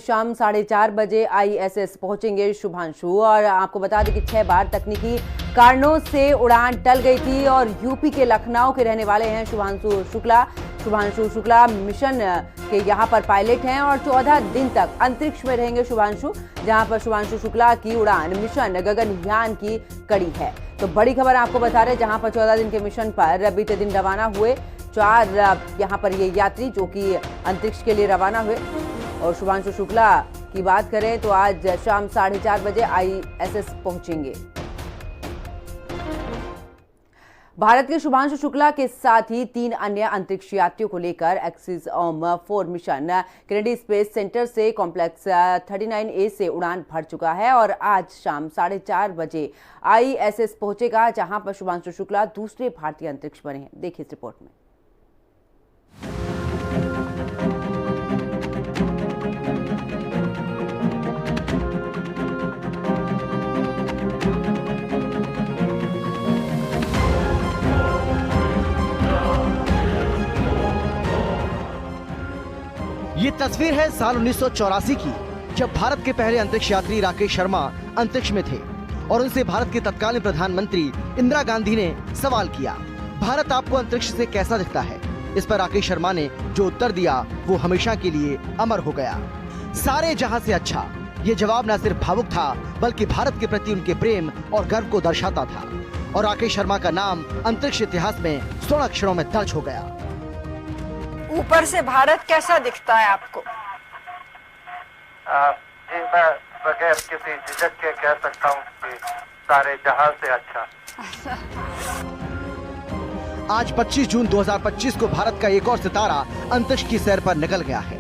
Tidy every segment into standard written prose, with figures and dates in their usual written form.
शाम 4:30 बजे ISS पहुंचेंगे शुभांशु। और आपको बता दें कि 6 बार तकनीकी कारणों से उड़ान टल गई थी और यूपी के लखनऊ के रहने वाले हैं शुभांशु शुक्ला। शुभांशु शुक्ला मिशन के यहाँ पर पायलट हैं और 14 दिन तक अंतरिक्ष में रहेंगे शुभांशु, जहां पर शुभांशु शुक्ला की उड़ान मिशन गगनयान की कड़ी है। तो बड़ी खबर आपको बता रहे, जहां पर 14 दिन के मिशन पर बीते दिन रवाना हुए 4 यहाँ पर ये यात्री जो कि अंतरिक्ष के लिए रवाना हुए। और शुभांशु शुक्ला की बात करें तो आज शाम 4:30 बजे ISS पहुंचेंगे। भारत के शुभांशु शुक्ला के साथ ही 3 अन्य अंतरिक्ष यात्रियों को लेकर axiom 4 mission Kennedy space centre से कॉम्प्लेक्स 39A से उड़ान भर चुका है और आज शाम 4:30 बजे ISS पहुंचेगा, जहां पर शुभांशु शुक्ला दूसरे भारतीय अंतरिक्ष बने हैं। देखिए इस रिपोर्ट में। ये तस्वीर है साल 1984 की, जब भारत के पहले अंतरिक्ष यात्री राकेश शर्मा अंतरिक्ष में थे और उनसे भारत के तत्कालीन प्रधानमंत्री इंदिरा गांधी ने सवाल किया, भारत आपको अंतरिक्ष से कैसा दिखता है? इस पर राकेश शर्मा ने जो उत्तर दिया वो हमेशा के लिए अमर हो गया। सारे जहां से अच्छा। ये जवाब न सिर्फ भावुक था बल्कि भारत के प्रति उनके प्रेम और गर्व को दर्शाता था और राकेश शर्मा का नाम अंतरिक्ष इतिहास में स्वर्ण अक्षरों में दर्ज हो गया। ऊपर से भारत कैसा दिखता है आपको? जी मैं बगैर किसी झिझक के कह सकता हूँ कि सारे जहां से अच्छा। आज 25 जून 2025 को भारत का एक और सितारा अंतरिक्ष की सैर पर निकल गया है,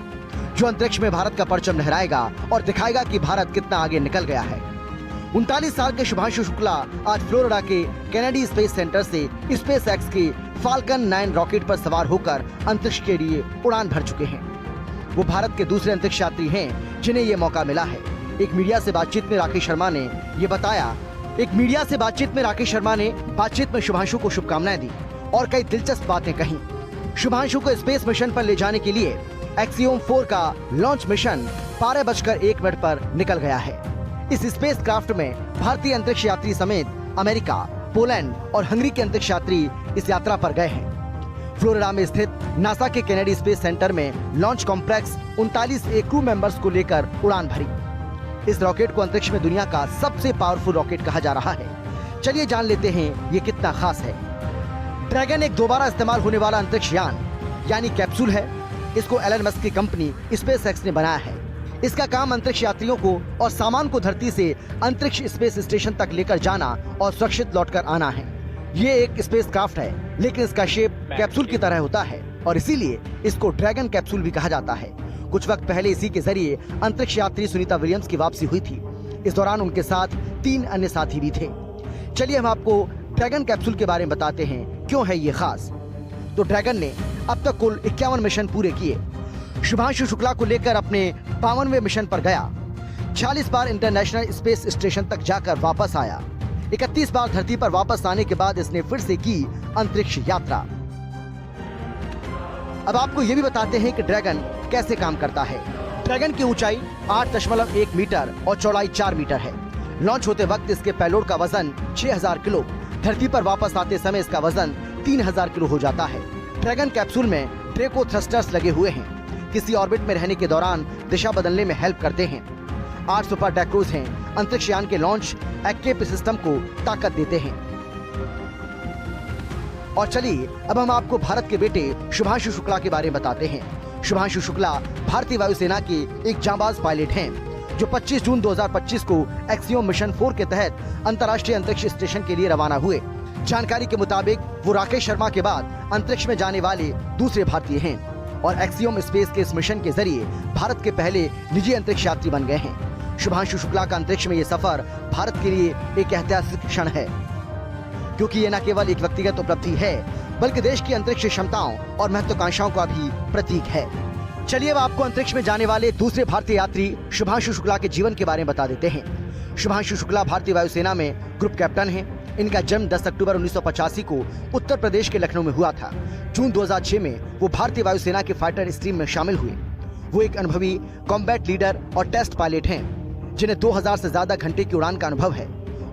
जो अंतरिक्ष में भारत का परचम लहराएगा और दिखाएगा कि भारत कितना आगे निकल गया है। 39 साल के शुभांशु शुक्ला आज फ्लोरिडा के केनेडी स्पेस सेंटर से स्पेस एक्स के फाल्कन 9 रॉकेट पर सवार होकर अंतरिक्ष के लिए उड़ान भर चुके हैं। वो भारत के दूसरे अंतरिक्ष यात्री हैं जिन्हें ये मौका मिला है। एक मीडिया से बातचीत में राकेश शर्मा ने ये बताया। बातचीत में शुभांशु को शुभकामनाएं दी और कई दिलचस्प बातें कही। शुभांशु को स्पेस मिशन पर ले जाने के लिए एक्सियोम 4 का लॉन्च मिशन 12:01 पर निकल गया है। इस स्पेस क्राफ्ट में भारतीय अंतरिक्ष यात्री समेत अमेरिका, पोलैंड और हंगरी के अंतरिक्ष यात्री इस यात्रा पर गए हैं। फ्लोरिडा में स्थित नासा के केनेडी स्पेस सेंटर में launch complex 39A crew members को लेकर उड़ान भरी। इस रॉकेट को अंतरिक्ष में दुनिया का सबसे पावरफुल रॉकेट कहा जा रहा है। चलिए जान लेते हैं ये कितना खास है। ड्रैगन एक दोबारा इस्तेमाल होने वाला अंतरिक्ष यान यानी कैप्सूल है। इसको एलन मस्क की कंपनी स्पेस एक्स ने बनाया है। इसका काम अंतरिक्ष यात्रियों को और सामान को धरती से अंतरिक्ष स्पेस स्टेशन तक लेकर जाना और सुरक्षित लौटकर आना है। ये एक स्पेस क्राफ्ट है, लेकिन इसका शेप कैप्सूल की तरह होता है और इसीलिए इसको ड्रैगन कैप्सूल भी कहा जाता है। कुछ वक्त पहले इसी के जरिए अंतरिक्ष यात्री सुनीता विलियम्स की वापसी हुई थी। इस दौरान उनके साथ 3 अन्य साथी भी थे। चलिए हम आपको ड्रैगन कैप्सूल के बारे में बताते हैं, क्यों है ये खास। तो ड्रैगन ने अब तक कुल 51 मिशन पूरे किए। शुभांशु शुक्ला को लेकर अपने 52वें मिशन पर गया। 40 बार इंटरनेशनल स्पेस स्टेशन तक जाकर वापस आया। 31 बार धरती पर वापस आने के बाद इसने फिर से की अंतरिक्ष यात्रा। अब आपको ये भी बताते हैं कि ड्रैगन कैसे काम करता है। ड्रैगन की ऊंचाई 8.1 मीटर और चौड़ाई 4 मीटर है। लॉन्च होते वक्त इसके पेलोड का वजन 6000 किलो। धरती पर वापस आते समय इसका वजन 3000 किलो हो जाता है। ड्रैगन कैप्सूल में ड्रेको थ्रस्टर्स लगे हुए हैं। किसी ऑर्बिट में रहने के दौरान दिशा बदलने में हेल्प करते हैं। 8 सुपर डेक्रोज हैं। अंतरिक्ष यान के लॉन्च एस्केप सिस्टम को ताकत देते हैं। और चलिए अब हम आपको भारत के बेटे शुभांशु शुक्ला के बारे में बताते हैं। शुभांशु शुक्ला भारतीय वायुसेना के एक जांबाज पायलट हैं, जो 25 जून 2025 को एक्सियोम मिशन 4 के तहत अंतर्राष्ट्रीय अंतरिक्ष स्टेशन के लिए रवाना हुए। जानकारी के मुताबिक वो राकेश शर्मा के बाद अंतरिक्ष में जाने वाले दूसरे भारतीय हैं और एक्सियोम स्पेस के इस मिशन के जरिए भारत के पहले निजी अंतरिक्ष यात्री बन गए हैं। शुभांशु शुक्ला का अंतरिक्ष में ये सफर भारत के लिए एक ऐतिहासिक क्षण है, क्योंकि ये न केवल एक व्यक्तिगत उपलब्धि है बल्कि देश की अंतरिक्ष क्षमताओं और महत्वाकांक्षाओं का भी प्रतीक है। चलिए अब आपको अंतरिक्ष में जाने वाले दूसरे भारतीय यात्री शुभांशु शुक्ला के जीवन के बारे में बता देते हैं। शुभांशु शुक्ला भारतीय वायुसेना में ग्रुप कैप्टन हैं। इनका जन्म 10 अक्टूबर 1985 को उत्तर प्रदेश के लखनऊ में हुआ था। जून 2006 में वो भारतीय वायुसेना के फाइटर स्ट्रीम में शामिल हुए। वो एक अनुभवी कॉम्बैट लीडर और टेस्ट पायलट हैं, जिन्हें 2000 से ज्यादा घंटे की उड़ान का अनुभव है।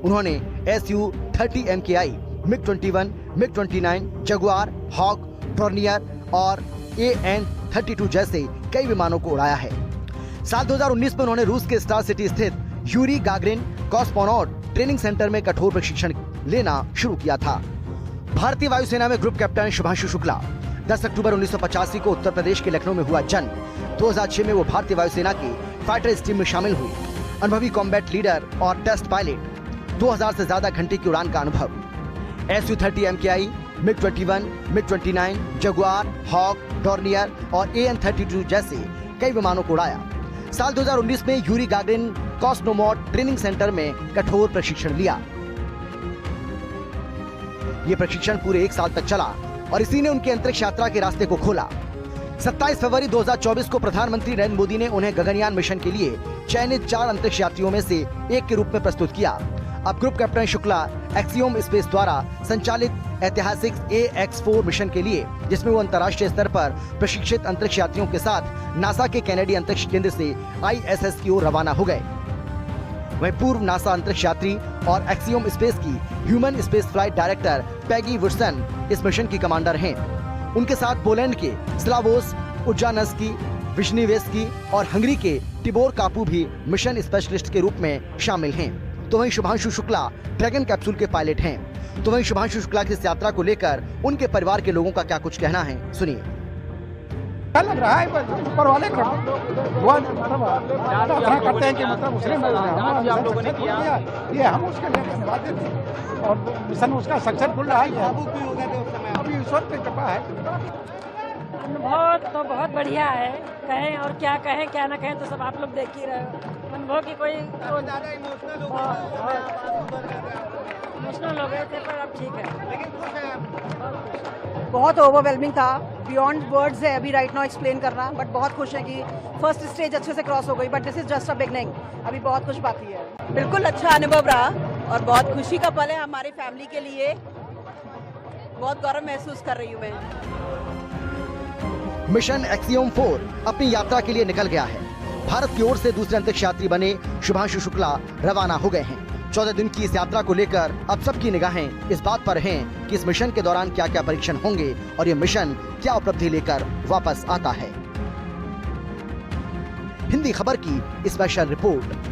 उन्होंने Su-30 MKI, MiG-21, MiG-29, Jaguar, hoc, Dornier और AN-32 जैसे कई विमानों को उड़ाया है। साल 2019 में उन्होंने रूस के स्टार सिटी स्थित Yuri Gagarin cosmonaut training centre में कठोर प्रशिक्षण लेना शुरू किया था। भारतीय वायुसेना में ग्रुप कैप्टन शुभांशु शुक्ला 10 अक्टूबर 1985 को उत्तर प्रदेश के लखनऊ में हुआ जन्म। 2006 में वो भारतीय वायुसेना की फाइटर टीम में शामिल हुई। अनुभवी कॉम्बैट लीडर और टेस्ट पायलट, 2000 से ज्यादा घंटे की उड़ान का अनुभव। Su-30 MKI, MiG-21, MiG-29, Jaguar, hoc, Dornier और AN-32 जैसे कई विमानों को उड़ाया। साल 2019 में Yuri Gagarin cosmonaut training centre में कठोर प्रशिक्षण लिया। ये प्रशिक्षण पूरे 1 साल तक चला और इसी ने उनकी अंतरिक्ष यात्रा के रास्ते को खोला। 27 फरवरी 2024 को प्रधानमंत्री नरेंद्र मोदी ने उन्हें गगनयान मिशन के लिए चयनित 4 अंतरिक्ष यात्रियों में से एक के रूप में प्रस्तुत किया। अब group captain Shukla axiom space द्वारा संचालित ऐतिहासिक AX-4 मिशन के लिए, जिसमें वो अंतर्राष्ट्रीय स्तर पर प्रशिक्षित अंतरिक्ष यात्रियों के साथ नासा के कैनेडी अंतरिक्ष केंद्र से ISS की ओर रवाना हो गए। वहीं पूर्व नासा अंतरिक्ष यात्री और एक्सियोम स्पेस की ह्यूमन स्पेस फ्लाइट डायरेक्टर पैगी वुड्सन इस मिशन की कमांडर हैं। उनके साथ पोलैंड के स्लावोस उजानस्की, विश्निवेस्की और हंगरी के टिबोर कापू भी मिशन स्पेशलिस्ट के रूप में शामिल हैं। तो वहीं शुभांशु शुक्ला ड्रैगन कैप्सूल के पायलट हैं। तो वहीं शुभांशु शुक्ला की इस यात्रा को लेकर उनके परिवार के लोगों का क्या कुछ कहना है, सुनिए। लग रहा है ऊपर वाले करते हैं कि मतलब उसने आप लोगों ने किया, ये हम उसके लिए धन्यवाद देते हैं और मिशन उसका सक्सेसफुल रहा है। अभी ईश्वर की कृपा है। अनुभव तो बहुत बढ़िया है, कहें और क्या कहें क्या ना कहें तो सब आप लोग देख ही रहे हो। अनुभव की कोई ज़्यादा इमोशनल हो गए थे, पर अब ठीक है। बहुत ओवरवेलमिंग था, बियॉन्ड वर्ड्स है अभी राइट नाउ एक्सप्लेन करना, बट बहुत खुश हैं कि फर्स्ट स्टेज अच्छे से क्रॉस हो गई, but this is just a beginning, अभी बहुत कुछ बाकी है। बिल्कुल अच्छा अनुभव रहा और बहुत खुशी का पल है हमारी फैमिली के लिए। बहुत गौरव महसूस कर रही हूँ मैं। मिशन एक्सियोम 4 अपनी यात्रा के लिए निकल गया है। भारत की ओर से दूसरे अंतरिक्ष यात्री बने शुभांशु शुक्ला रवाना हो गए हैं। 14 दिन की इस यात्रा को लेकर अब सबकी निगाहें इस बात पर हैं कि इस मिशन के दौरान क्या क्या परीक्षण होंगे और ये मिशन क्या उपलब्धि लेकर वापस आता है। हिंदी खबर की स्पेशल रिपोर्ट।